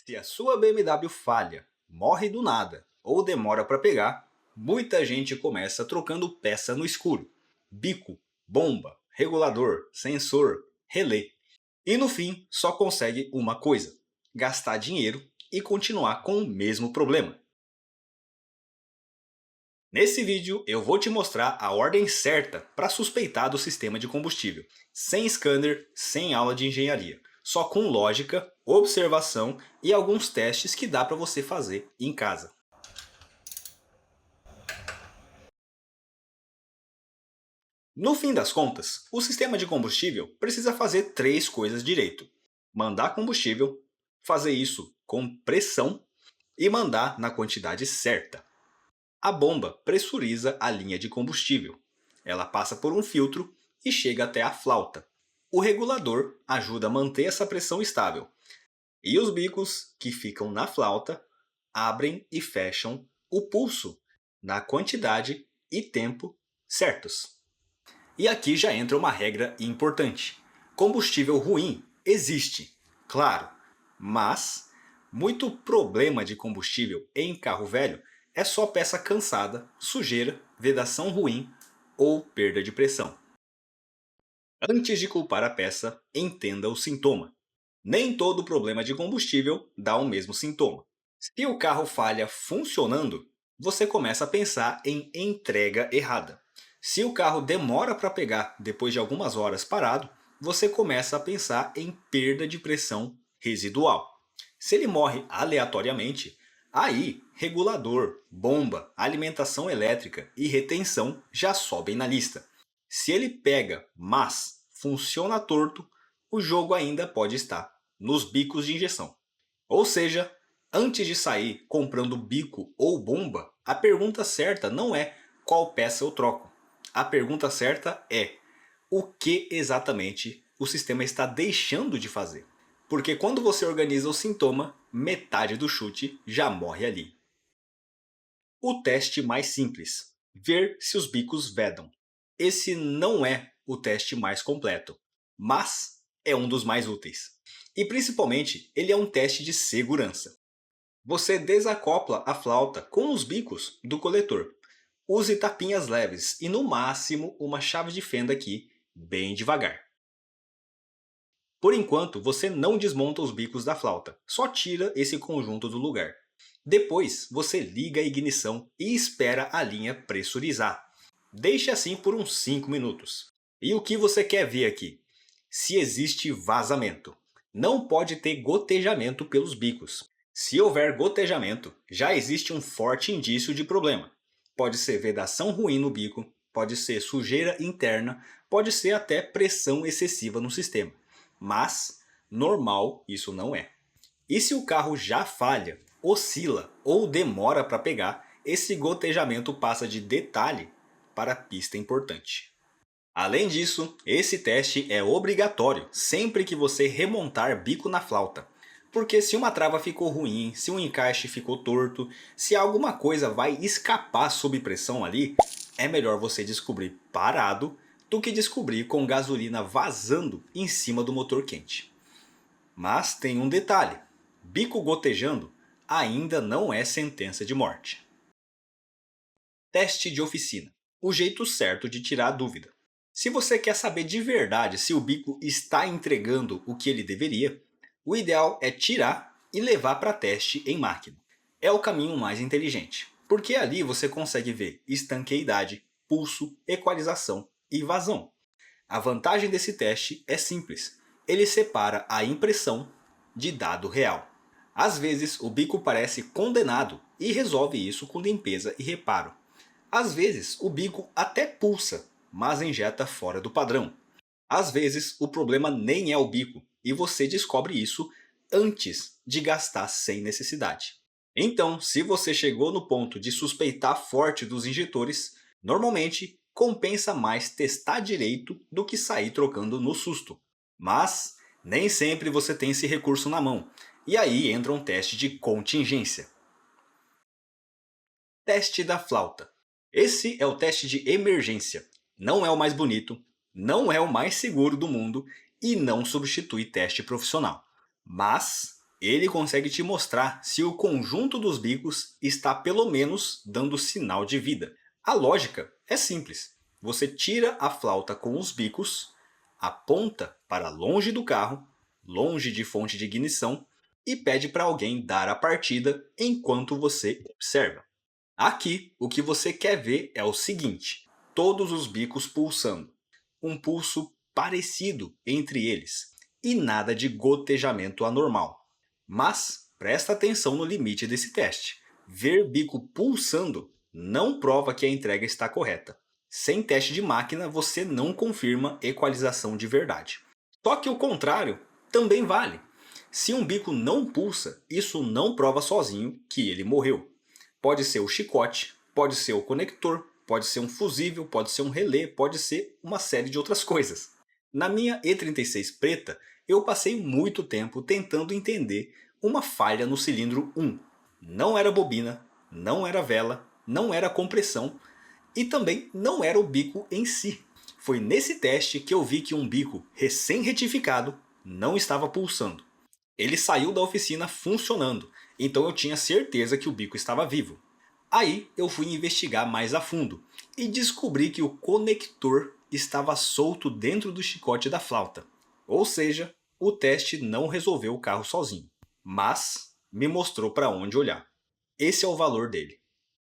Se a sua BMW falha, morre do nada ou demora para pegar, muita gente começa trocando peça no escuro. Bico, bomba, regulador, sensor, relé. E no fim só consegue uma coisa: gastar dinheiro e continuar com o mesmo problema. Nesse vídeo eu vou te mostrar a ordem certa para suspeitar do sistema de combustível, sem scanner, sem aula de engenharia, só com lógica, observação e alguns testes que dá para você fazer em casa. No fim das contas, o sistema de combustível precisa fazer três coisas direito: mandar combustível, fazer isso com pressão e mandar na quantidade certa. A bomba pressuriza a linha de combustível. Ela passa por um filtro e chega até a flauta. O regulador ajuda a manter essa pressão estável. E os bicos, que ficam na flauta, abrem e fecham o pulso na quantidade e tempo certos. E aqui já entra uma regra importante. Combustível ruim existe, claro, mas muito problema de combustível em carro velho é só peça cansada, sujeira, vedação ruim ou perda de pressão. Antes de culpar a peça, entenda o sintoma. Nem todo problema de combustível dá o mesmo sintoma. Se o carro falha funcionando, você começa a pensar em entrega errada. Se o carro demora para pegar depois de algumas horas parado, você começa a pensar em perda de pressão residual. Se ele morre aleatoriamente, aí regulador, bomba, alimentação elétrica e retenção já sobem na lista. Se ele pega, mas funciona torto, o jogo ainda pode estar nos bicos de injeção. Ou seja, antes de sair comprando bico ou bomba, a pergunta certa não é qual peça eu troco. A pergunta certa é: o que exatamente o sistema está deixando de fazer? Porque quando você organiza o sintoma, metade do chute já morre ali. O teste mais simples: ver se os bicos vedam. Esse não é o teste mais completo, mas é um dos mais úteis. E principalmente, ele é um teste de segurança. Você desacopla a flauta com os bicos do coletor. Use tapinhas leves e no máximo uma chave de fenda aqui, bem devagar. Por enquanto, você não desmonta os bicos da flauta, só tira esse conjunto do lugar. Depois, você liga a ignição e espera a linha pressurizar. Deixe assim por uns 5 minutos. E o que você quer ver aqui? Se existe vazamento. Não pode ter gotejamento pelos bicos. Se houver gotejamento, já existe um forte indício de problema. Pode ser vedação ruim no bico, pode ser sujeira interna, pode ser até pressão excessiva no sistema. Mas normal isso não é. E se o carro já falha, oscila ou demora para pegar, esse gotejamento passa de detalhe para pista importante. Além disso, esse teste é obrigatório sempre que você remontar bico na flauta. Porque se uma trava ficou ruim, se um encaixe ficou torto, se alguma coisa vai escapar sob pressão ali, é melhor você descobrir parado do que descobrir com gasolina vazando em cima do motor quente. Mas tem um detalhe: bico gotejando ainda não é sentença de morte. Teste de oficina: o jeito certo de tirar a dúvida. Se você quer saber de verdade se o bico está entregando o que ele deveria, o ideal é tirar e levar para teste em máquina. É o caminho mais inteligente, porque ali você consegue ver estanqueidade, pulso, equalização e vazão. A vantagem desse teste é simples: ele separa a impressão de dado real. Às vezes o bico parece condenado e resolve isso com limpeza e reparo. Às vezes o bico até pulsa, mas injeta fora do padrão. Às vezes o problema nem é o bico e você descobre isso antes de gastar sem necessidade. Então, se você chegou no ponto de suspeitar forte dos injetores, normalmente compensa mais testar direito do que sair trocando no susto. Mas nem sempre você tem esse recurso na mão, e aí entra um teste de contingência. Teste da flauta. Esse é o teste de emergência. Não é o mais bonito, não é o mais seguro do mundo e não substitui teste profissional. Mas Ele consegue te mostrar se o conjunto dos bicos está pelo menos dando sinal de vida. A lógica é simples. Você tira a flauta com os bicos, aponta para longe do carro, longe de fonte de ignição, e pede para alguém dar a partida enquanto você observa. Aqui, o que você quer ver é o seguinte: todos os bicos pulsando. Um pulso parecido entre eles, e nada de gotejamento anormal. Mas presta atenção no limite desse teste. Ver bico pulsando não prova que a entrega está correta. Sem teste de máquina, você não confirma equalização de verdade. Só que o contrário também vale. Se um bico não pulsa, isso não prova sozinho que ele morreu. Pode ser o chicote, pode ser o conector, pode ser um fusível, pode ser um relé, pode ser uma série de outras coisas. Na minha E36 preta, eu passei muito tempo tentando entender uma falha no cilindro 1. Não era bobina, não era vela, não era compressão e também não era o bico em si. Foi nesse teste que eu vi que um bico recém-retificado não estava pulsando. Ele saiu da oficina funcionando, então eu tinha certeza que o bico estava vivo. Aí eu fui investigar mais a fundo e descobri que o conector estava solto dentro do chicote da flauta. Ou seja, o teste não resolveu o carro sozinho, mas me mostrou para onde olhar. Esse é o valor dele.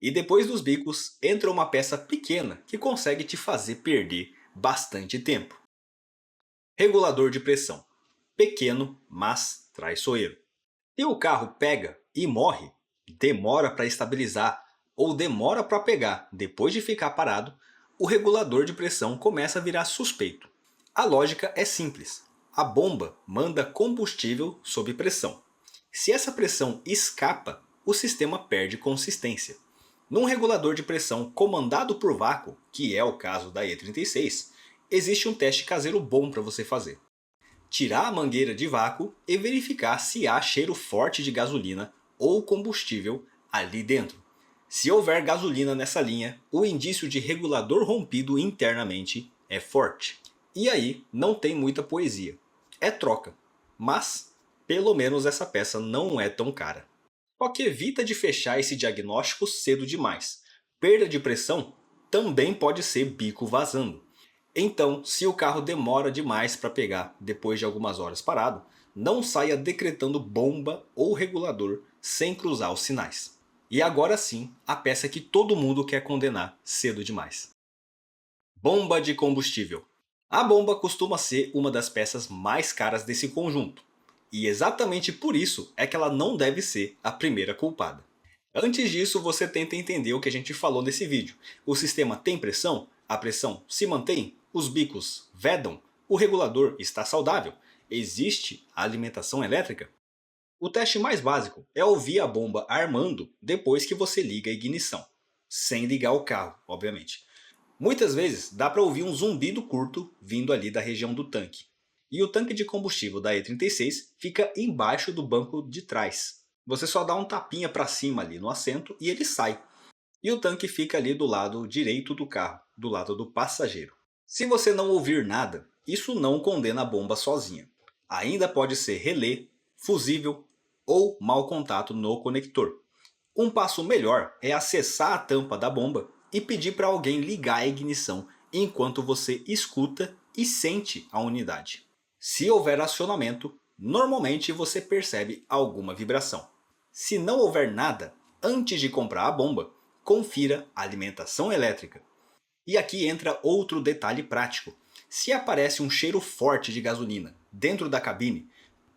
E depois dos bicos entra uma peça pequena que consegue te fazer perder bastante tempo. Regulador de pressão. Pequeno, mas traiçoeiro. Se o carro pega e morre, demora para estabilizar ou demora para pegar depois de ficar parado, o regulador de pressão começa a virar suspeito. A lógica é simples. A bomba manda combustível sob pressão. Se essa pressão escapa, o sistema perde consistência. Num regulador de pressão comandado por vácuo, que é o caso da E36, existe um teste caseiro bom para você fazer. Tirar a mangueira de vácuo e verificar se há cheiro forte de gasolina ou combustível ali dentro. Se houver gasolina nessa linha, o indício de regulador rompido internamente é forte. E aí não tem muita poesia. É troca. Mas, pelo menos essa peça não é tão cara. Só que evita de fechar esse diagnóstico cedo demais. Perda de pressão também pode ser bico vazando. Então, se o carro demora demais para pegar depois de algumas horas parado, não saia decretando bomba ou regulador sem cruzar os sinais. E agora sim, a peça que todo mundo quer condenar cedo demais. Bomba de combustível. A bomba costuma ser uma das peças mais caras desse conjunto. E exatamente por isso é que ela não deve ser a primeira culpada. Antes disso, você tenta entender o que a gente falou nesse vídeo. O sistema tem pressão? A pressão se mantém? Os bicos vedam? O regulador está saudável? Existe a alimentação elétrica? O teste mais básico é ouvir a bomba armando depois que você liga a ignição. Sem ligar o carro, obviamente. Muitas vezes dá para ouvir um zumbido curto vindo ali da região do tanque. E o tanque de combustível da E36 fica embaixo do banco de trás. Você só dá um tapinha para cima ali no assento e ele sai. E o tanque fica ali do lado direito do carro, do lado do passageiro. Se você não ouvir nada, isso não condena a bomba sozinha. Ainda pode ser relé, fusível ou mau contato no conector. Um passo melhor é acessar a tampa da bomba e pedir para alguém ligar a ignição enquanto você escuta e sente a unidade. Se houver acionamento, normalmente você percebe alguma vibração. Se não houver nada, antes de comprar a bomba, confira a alimentação elétrica. E aqui entra outro detalhe prático. Se aparece um cheiro forte de gasolina dentro da cabine,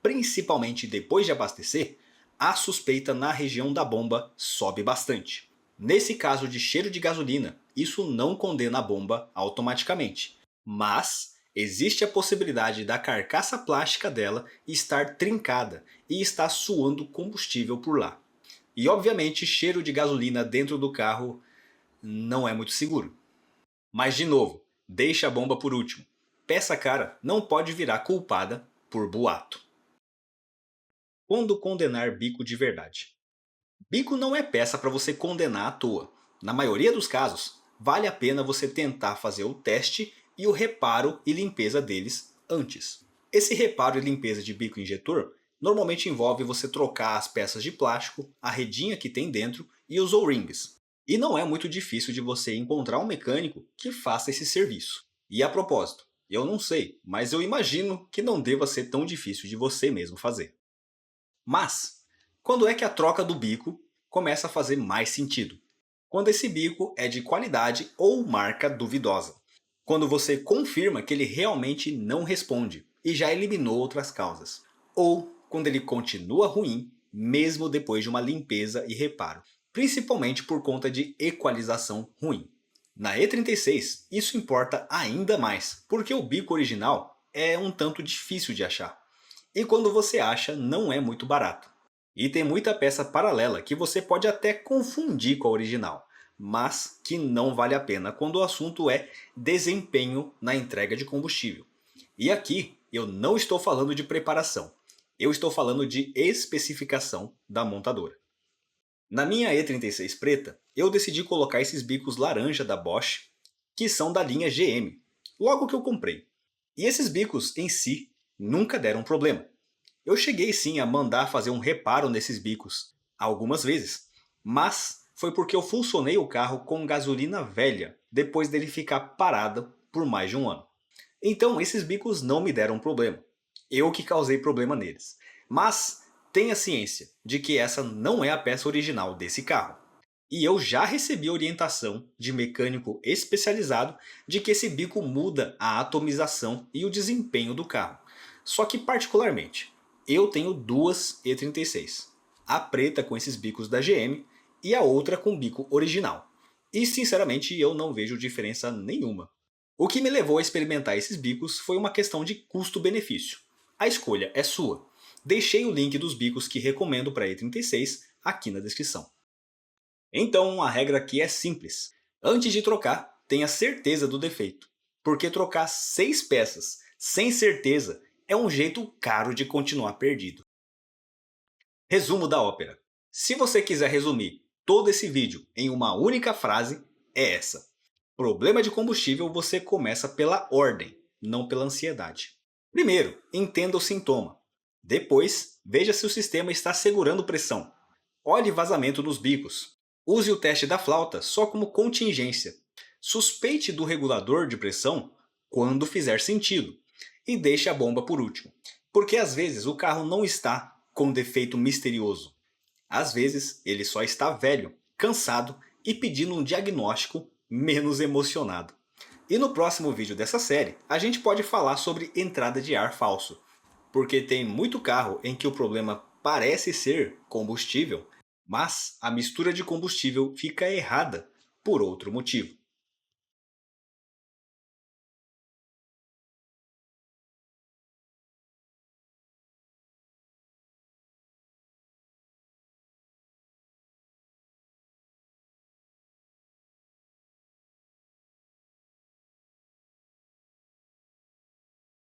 principalmente depois de abastecer, a suspeita na região da bomba sobe bastante. Nesse caso de cheiro de gasolina, isso não condena a bomba automaticamente. Mas existe a possibilidade da carcaça plástica dela estar trincada e estar suando combustível por lá. E obviamente cheiro de gasolina dentro do carro não é muito seguro. Mas de novo, deixa a bomba por último. Peça cara não pode virar culpada por boato. Quando condenar bico de verdade? Bico não é peça para você condenar à toa. Na maioria dos casos, vale a pena você tentar fazer o teste e o reparo e limpeza deles antes. Esse reparo e limpeza de bico injetor normalmente envolve você trocar as peças de plástico, a redinha que tem dentro e os O-rings. E não é muito difícil de você encontrar um mecânico que faça esse serviço. E a propósito, eu não sei, mas eu imagino que não deva ser tão difícil de você mesmo fazer. Mas, quando é que a troca do bico começa a fazer mais sentido? Quando esse bico é de qualidade ou marca duvidosa. Quando você confirma que ele realmente não responde e já eliminou outras causas. Ou quando ele continua ruim mesmo depois de uma limpeza e reparo. Principalmente por conta de equalização ruim. Na E36 isso importa ainda mais, porque o bico original é um tanto difícil de achar. E quando você acha, não é muito barato. E tem muita peça paralela que você pode até confundir com a original, mas que não vale a pena quando o assunto é desempenho na entrega de combustível. E aqui eu não estou falando de preparação, eu estou falando de especificação da montadora. Na minha E36 preta, eu decidi colocar esses bicos laranja da Bosch, que são da linha GM, logo que eu comprei. E esses bicos em si nunca deram problema. Eu cheguei sim a mandar fazer um reparo nesses bicos, algumas vezes, mas foi porque eu funcionei o carro com gasolina velha, depois dele ficar parado por mais de um ano. Então esses bicos não me deram problema, eu que causei problema neles. Mas tenha ciência de que essa não é a peça original desse carro. E eu já recebi orientação de mecânico especializado de que esse bico muda a atomização e o desempenho do carro. Só que particularmente, eu tenho duas E36. A preta com esses bicos da GM e a outra com bico original. E sinceramente eu não vejo diferença nenhuma. O que me levou a experimentar esses bicos foi uma questão de custo-benefício. A escolha é sua. Deixei o link dos bicos que recomendo para a E36 aqui na descrição. Então a regra aqui é simples. Antes de trocar, tenha certeza do defeito. Porque trocar 6 peças sem certeza é um jeito caro de continuar perdido. Resumo da ópera. Se você quiser resumir todo esse vídeo em uma única frase, é essa. Problema de combustível você começa pela ordem, não pela ansiedade. Primeiro, entenda o sintoma. Depois, veja se o sistema está segurando pressão. Olhe vazamento nos bicos. Use o teste da flauta só como contingência. Suspeite do regulador de pressão quando fizer sentido. E deixe a bomba por último. Porque às vezes o carro não está com defeito misterioso. Às vezes ele só está velho, cansado e pedindo um diagnóstico menos emocionado. E no próximo vídeo dessa série, a gente pode falar sobre entrada de ar falso. Porque tem muito carro em que o problema parece ser combustível, mas a mistura de combustível fica errada por outro motivo.